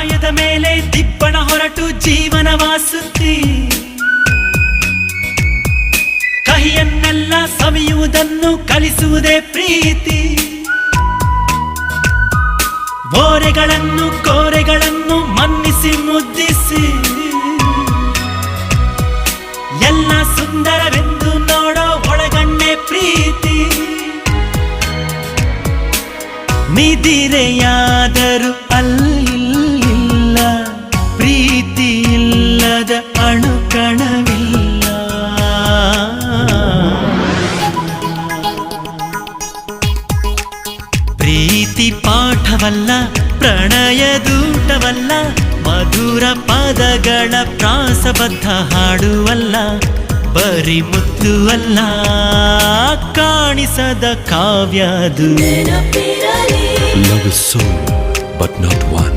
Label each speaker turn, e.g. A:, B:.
A: ಕಾಯದ ಮೇಲೆ ದಿಬ್ಬಣ ಹೊರಟು ಜೀವನವಾಸುತ್ತಿ ಕಹಿಯನ್ನೆಲ್ಲ ಸವಿಯುವುದನ್ನು ಕಲಿಸುವುದೇ ಪ್ರೀತಿ ಓರೆಗಳನ್ನು ಕೋರೆಗಳನ್ನು ಮನ್ನಿಸಿ ಮುದ್ದಿಸಿ ಎಲ್ಲ ಸುಂದರವೆಂದು ನೋಡೋ ಒಳಗಣ್ಣೆ ಪ್ರೀತಿ ನಿದಿರೆಯಾದರೂ ಅಲ್ಲಿಲ್ಲ ಪ್ರೀತಿ ಇಲ್ಲದ ಅಣುಕಣವಿಲ್ಲ ಪ್ರೀತಿ ಪಾಠವಲ್ಲ ಪ್ರಣಯದೂಟವಲ್ಲ ಮಧುರ ಪದಗಳ ಪ್ರಾಸಬದ್ಧ ಹಾಡುವಲ್ಲ ಬರಿ ಮುತ್ತು ಅಲ್ಲ ಕಾಣಿಸದ ಕಾವ್ಯದು
B: Love is soul, but not one.